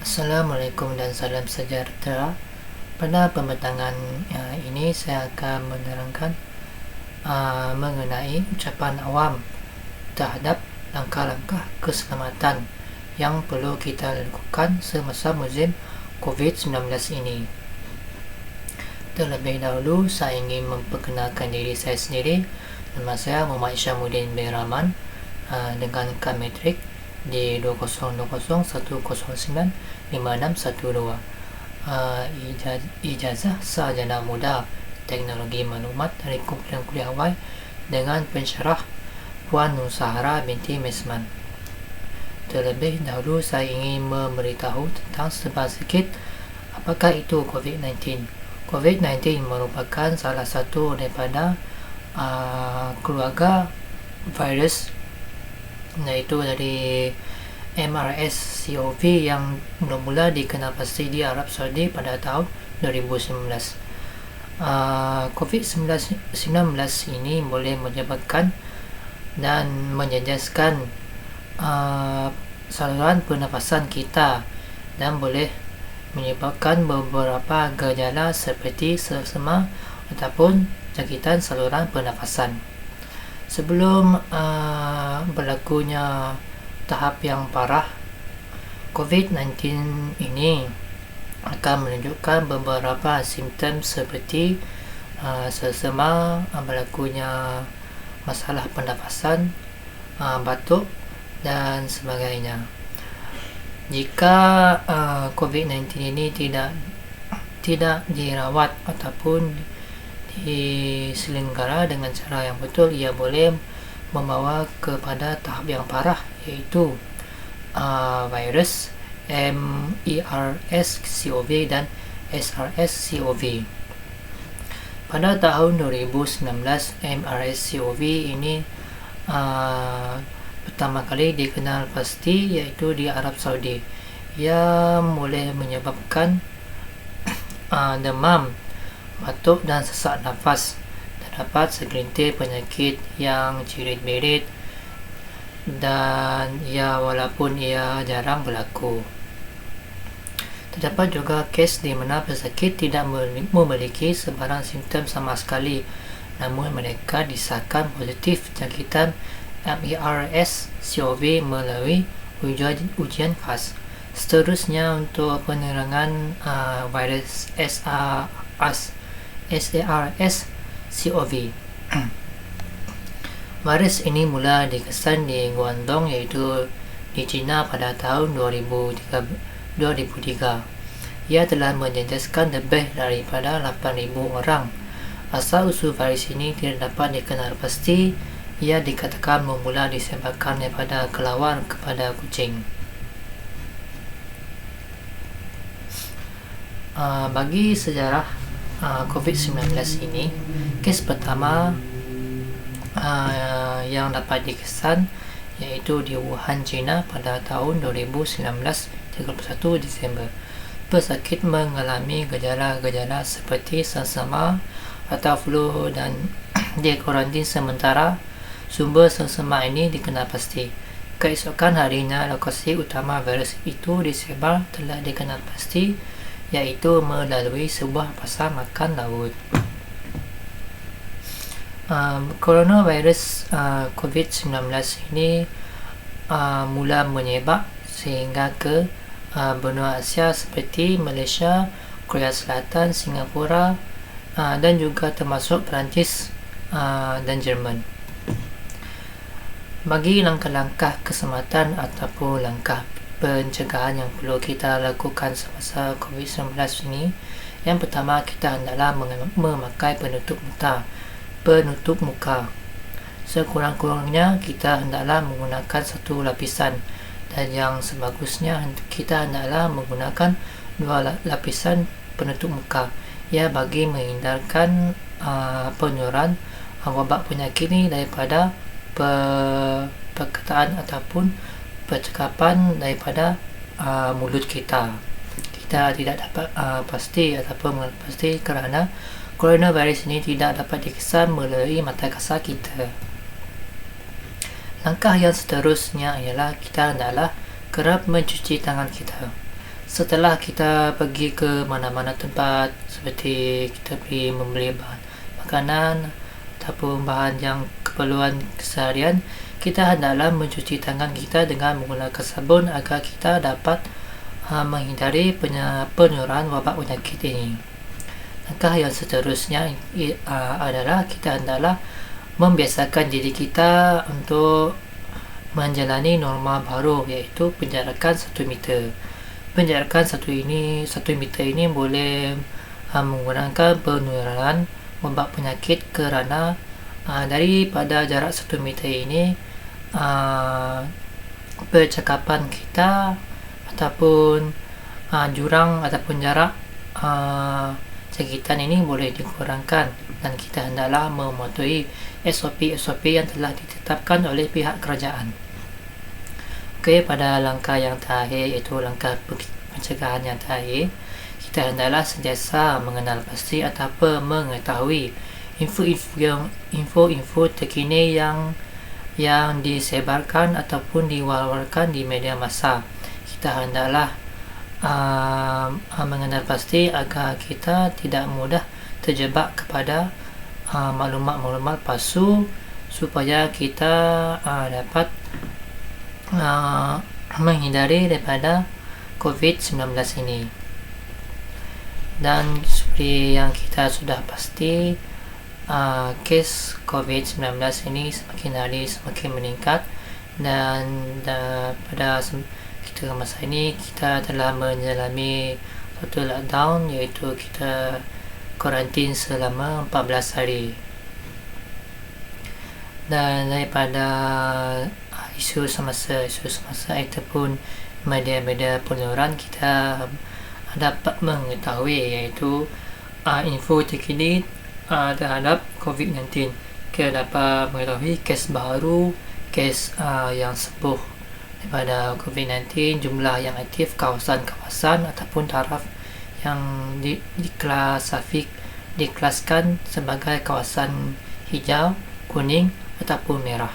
Assalamualaikum dan salam sejahtera. Pada pembentangan ini saya akan menerangkan mengenai ucapan awam terhadap langkah-langkah keselamatan yang perlu kita lakukan semasa musim COVID-19 ini. Terlebih dahulu, saya ingin memperkenalkan diri saya sendiri. Nama saya Muhammad Syamuddin bin Rahman dengan kad metrik di 2001095612. Ijazah sarjana muda teknologi maklumat dari Kumpulan Kuliah Hawaii dengan pensyarah Puan Nusahara binti Mesman. Terlebih dahulu, saya ingin memberitahu tentang sedikit apakah itu COVID-19. COVID-19 merupakan salah satu daripada keluarga virus, iaitu dari MERS-CoV yang mula-mula dikenal pasti di Arab Saudi pada tahun 2019. COVID-19 ini boleh menyebabkan dan menjejaskan saluran pernafasan kita dan boleh menyebabkan beberapa gejala seperti sesama ataupun jangkitan saluran pernafasan. Sebelum berlakunya tahap yang parah, COVID-19 ini akan menunjukkan beberapa simptom seperti sesama, berlakunya masalah pernafasan, batuk dan sebagainya. Jika COVID-19 ini tidak dirawat ataupun diselenggara dengan cara yang betul, ia boleh membawa kepada tahap yang parah, iaitu virus MERS-CoV dan SARS-CoV. Pada tahun 2019, MERS-CoV ini pertama kali dikenal pasti, iaitu di Arab Saudi. Ia boleh menyebabkan demam, batuk dan sesak nafas. Terdapat segelintir penyakit yang cirit-merit dan walaupun ia jarang berlaku. Terdapat juga kes di mana pesakit tidak memiliki sebarang simptom sama sekali, namun mereka disahkan positif jangkitan MERS-CoV melalui ujian khas. Seterusnya, untuk penerangan virus SARS-CoV. Virus ini mula dikesan di Guangdong, iaitu di China pada tahun 2003. Ia telah menjejaskan lebih daripada 8,000 orang. Asal-usul virus ini tidak dapat dikenal pasti. Ia dikatakan bermula disebarkan daripada kelawar kepada kucing. Bagi sejarah COVID-19 ini, kes pertama yang dapat dikesan iaitu di Wuhan, China pada tahun 2019, 31 Disember. Pesakit mengalami gejala-gejala seperti sesama atau flu dan dikarantin sementara. Sumber sesama ini dikenal pasti. Keesokan harinya, lokasi utama virus itu disebar telah dikenal pasti, iaitu melalui sebuah pasar makan laut. Coronavirus COVID-19 ini mula menyebar sehingga ke benua Asia seperti Malaysia, Korea Selatan, Singapura dan juga termasuk Perancis dan Jerman. Bagi langkah-langkah keselamatan ataupun langkah pencegahan yang perlu kita lakukan semasa COVID-19 ini, yang pertama, kita hendaklah memakai penutup muka. Sekurang-kurangnya kita hendaklah menggunakan satu lapisan, dan yang sebagusnya kita hendaklah menggunakan 2 lapisan penutup muka, bagi menghindarkan penularan wabak penyakit ini daripada perkataan ataupun percakapan daripada mulut kita. Kita tidak dapat pasti ataupun pasti kerana coronavirus ini tidak dapat dikesan melalui mata kasar kita. Langkah yang seterusnya ialah kita hendaklah kerap mencuci tangan kita. setelah kita pergi ke mana-mana tempat, seperti kita pergi membeli bahan makanan ataupun bahan yang keperluan keseharian, kita hendaklah mencuci tangan kita dengan menggunakan sabun agar kita dapat menghindari penularan wabak penyakit ini. Langkah yang seterusnya adalah kita hendaklah membiasakan diri kita untuk menjalani norma baru, iaitu penjarakan 1 meter. Penjarakan 1 meter ini boleh mengurangkan penularan wabak penyakit kerana daripada jarak 1 meter ini percakapan kita ataupun jurang ataupun jarak jangkitan ini boleh dikurangkan, dan kita hendaklah mematuhi SOP yang telah ditetapkan oleh pihak kerajaan. Okey, pada langkah yang terakhir, iaitu langkah pencegahan yang terakhir, kita hendaklah sentiasa mengenal pasti ataupun mengetahui info terkini yang disebarkan ataupun diwawarkan di media massa. Kita hendaklah mengenal pasti agar kita tidak mudah terjebak kepada maklumat-maklumat palsu, supaya kita dapat menghindari daripada COVID-19 ini. Dan seperti yang kita sudah pasti, kes COVID-19 ini semakin hari semakin meningkat, dan pada kita masa ini kita telah menjalani satu lockdown, iaitu kita kuarantin selama 14 hari. Dan daripada isu semasa ataupun media-media penularan, kita dapat mengetahui iaitu info terkini terhadap COVID-19. Kita dapat mengetahui kes baru, kes yang sembuh daripada COVID-19, jumlah yang aktif, kawasan-kawasan ataupun taraf yang dikelaskan sebagai kawasan hijau, kuning ataupun merah.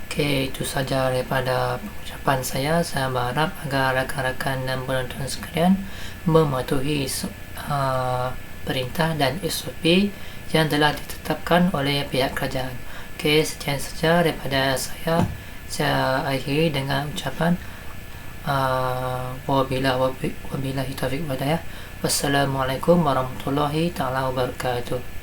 Okey, itu saja daripada pengucapan saya. Saya berharap agar rakan-rakan dan penonton sekalian mematuhi perintah dan SOP yang telah ditetapkan oleh pihak kerajaan. Okey, sekian saja daripada saya. Saya akhiri dengan ucapan wabillahi taufiq wal hidayah. Wassalamualaikum warahmatullahi taala wabarakatuh.